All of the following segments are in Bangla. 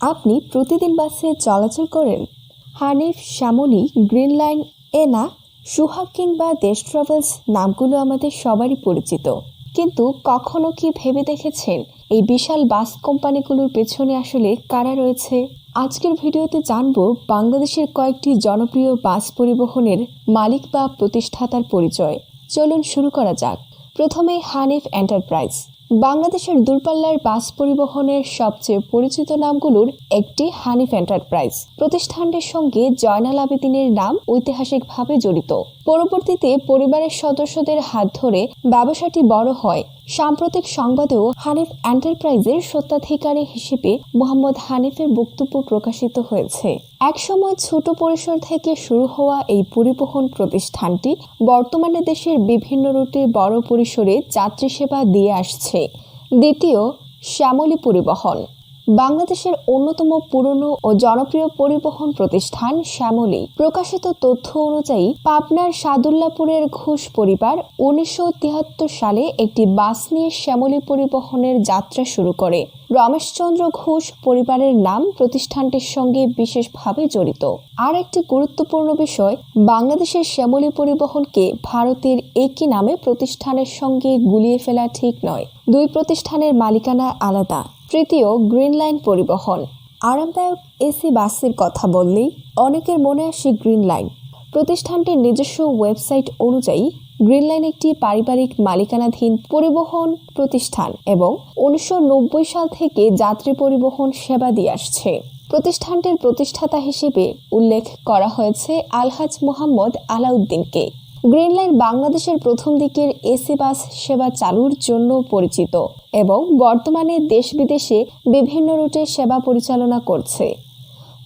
আপনি প্রতিদিন বাসে চলাচল করেন? হানিফ, শ্যামলী, গ্রিন লাইন, এনা, সুহাগ কিংবা দেশ ট্রাভেলস নামগুলো আমাদের সবারই পরিচিত। কিন্তু কখনো কি ভেবে দেখেছেন এই বিশাল বাস কোম্পানিগুলোর পেছনে আসলে কারা রয়েছে? আজকের ভিডিওতে জানবো বাংলাদেশের কয়েকটি জনপ্রিয় বাস পরিবহনের মালিক বা প্রতিষ্ঠাতার পরিচয়। চলুন শুরু করা যাক। প্রথমে হানিফ এন্টারপ্রাইজ। বাংলাদেশের দূরপাল্লার বাস পরিবহনের সবচেয়ে পরিচিত নামগুলোর একটি হানিফ এন্টারপ্রাইজ। প্রতিষ্ঠানটির সঙ্গে জয়নাল আবেদিনের নাম ঐতিহাসিকভাবে জড়িত। পরবর্তীতে পরিবারের সদস্যদের হাত ধরে ব্যবসাটি বড় হয়। সাম্প্রতিক সংবাদেও হানিফ এন্টারপ্রাইজের স্বত্বাধিকারী হিসেবে মোহাম্মদ হানিফের বক্তব্য প্রকাশিত হয়েছে। একসময় ছোট পরিসর থেকে শুরু হওয়া এই পরিবহন প্রতিষ্ঠানটি বর্তমানে দেশের বিভিন্ন রুটে বড় পরিসরে যাত্রী সেবা দিয়ে আসছে। দ্বিতীয়, শ্যামলী পরিবহন। বাংলাদেশের অন্যতম পুরনো ও জনপ্রিয় পরিবহন প্রতিষ্ঠান শ্যামলী। প্রকাশিত তথ্য অনুযায়ী পাবনার সাদুল্লাপুরের ঘোষ পরিবার 1973 সালে একটি বাস নিয়ে শ্যামলী পরিবহনের যাত্রা শুরু করে। রমেশচন্দ্র ঘোষ পরিবারের নাম প্রতিষ্ঠানটির সঙ্গে বিশেষভাবে জড়িত। আর একটি গুরুত্বপূর্ণ বিষয়, বাংলাদেশের শ্যামলী পরিবহনকে ভারতের একই নামে প্রতিষ্ঠানের সঙ্গে গুলিয়ে ফেলা ঠিক নয়। দুই প্রতিষ্ঠানের মালিকানা আলাদা। তৃতীয়, গ্রিন লাইন পরিবহন। আরামদায়ক এসি বাসের কথা বললেই অনেকের মনে আসে গ্রিন লাইন। প্রতিষ্ঠানটির নিজস্ব ওয়েবসাইট অনুযায়ী গ্রিন লাইন একটি পারিবারিক মালিকানাধীন পরিবহন প্রতিষ্ঠান এবং 1990 সাল থেকে যাত্রী পরিবহন সেবা দিয়ে আসছে। প্রতিষ্ঠানটির প্রতিষ্ঠাতা হিসেবে উল্লেখ করা হয়েছে আলহাজ মোহাম্মদ আলাউদ্দিনকে। গ্রিন লাইন বাংলাদেশের প্রথম দিকের এসি বাস সেবা চালুর জন্য পরিচিত এবং বর্তমানে দেশ বিদেশে বিভিন্ন রুটে সেবা পরিচালনা করছে।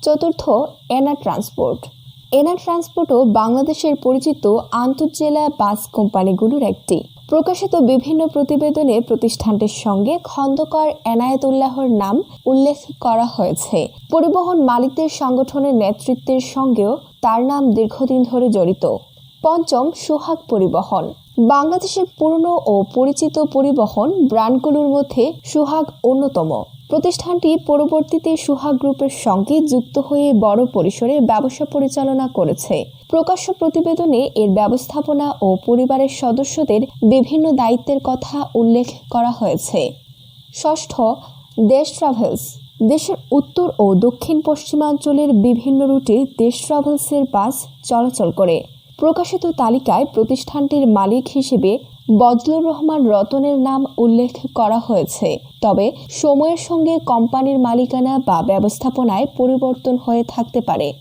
চতুর্থ, এনা ট্রান্সপোর্ট। এনা ট্রান্সপোর্টও বাংলাদেশের পরিচিত আন্তঃজেলা বাস কোম্পানিগুলোর একটি। প্রকাশিত বিভিন্ন প্রতিবেদনে প্রতিষ্ঠানটির সঙ্গে খন্দকার এনায়েতুল্লাহর নাম উল্লেখ করা হয়েছে। পরিবহন মালিকদের সংগঠনের নেতৃত্বের সঙ্গেও তার নাম দীর্ঘদিন ধরে জড়িত। পঞ্চম, সুহাগ পরিবহন। বাংলাদেশের পুরনো ও পরিচিত পরিবহন ব্র্যান্ডগুলোর মধ্যে সুহাগ অন্যতম। প্রতিষ্ঠানটি পরবর্তীতে সুহাগ গ্রুপের সঙ্গে যুক্ত হয়ে বড় পরিসরে ব্যবসা পরিচালনা করেছে। প্রকাশ্য প্রতিবেদনে এর ব্যবস্থাপনা ও পরিবারের সদস্যদের বিভিন্ন দায়িত্বের কথা উল্লেখ করা হয়েছে। ষষ্ঠ, দেশ ট্রাভেলস। দেশের উত্তর ও দক্ষিণ পশ্চিমাঞ্চলের বিভিন্ন রুটে দেশ ট্রাভেলসের বাস চলাচল করে। প্রকাশিত তালিকায় প্রতিষ্ঠানটির মালিক হিসেবে বজলুর রহমান রতনের নাম উল্লেখ করা হয়েছে। তবে সময়ের সঙ্গে কোম্পানির মালিকানা বা ব্যবস্থাপনায় পরিবর্তন হয়ে থাকতে পারে।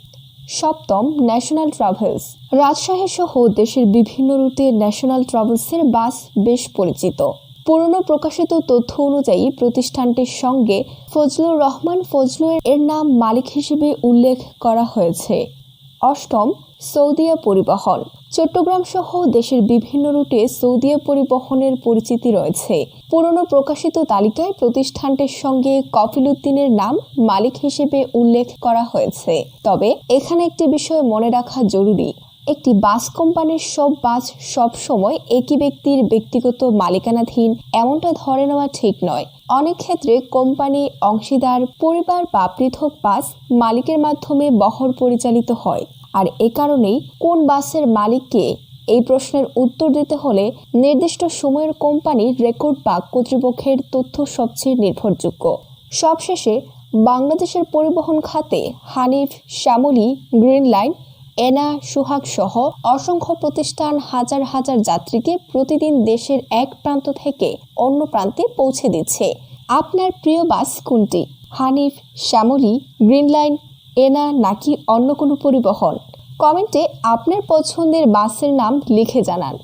সপ্তম, ন্যাশনাল ট্রাভেলস। রাজশাহী সহ দেশের বিভিন্ন রুটে ন্যাশনাল ট্রাভেলসের বাস বেশ পরিচিত। পুরনো প্রকাশিত তথ্য অনুযায়ী প্রতিষ্ঠানটির সঙ্গে ফজলুর রহমান ফজলু এর নাম মালিক হিসেবে উল্লেখ করা হয়েছে। অষ্টম, সৌদিয়া পরিবহন। চট্টগ্রাম সহ দেশের বিভিন্ন রুটে সৌদিয়া পরিবহনের পরিচিতি রয়েছে। পুরনো প্রকাশিত তালিকায় প্রতিষ্ঠানটির সঙ্গে কফিল উদ্দিনের নাম মালিক হিসেবে উল্লেখ করা হয়েছে। তবে এখানে একটি বিষয় মনে রাখা জরুরি, একটি বাস কোম্পানির সব বাস সব সময় একই ব্যক্তির ব্যক্তিগত মালিকানাধীন এমনটা ধরে নেওয়া ঠিক নয়। অনেক ক্ষেত্রে কোম্পানি, অংশীদার, পরিবার বা পৃথক বাস মালিকের মাধ্যমে বহর পরিচালিত হয়। আর এ কারণেই কোন বাসের মালিককে এই প্রশ্নের উত্তর দিতে হলে নির্দিষ্ট সময়ের কোম্পানির রেকর্ড বা কর্তৃপক্ষের তথ্য সবচেয়ে নির্ভরযোগ্য। সবশেষে বাংলাদেশের পরিবহন খাতে হানিফ, শ্যামলী, গ্রিন লাইন, এনা, সুহাগ সহ অসংখ্য প্রতিষ্ঠান হাজার হাজার যাত্রীকে প্রতিদিন দেশের এক প্রান্ত থেকে অন্য প্রান্তে পৌঁছে দিচ্ছে। আপনার প্রিয় বাস কোনটি? হানিফ, শ্যামলী, গ্রিন লাইন, এনা নাকি অন্য কোনো পরিবহন? কমেন্টে আপনার পছন্দের বাসের নাম লিখে জানান।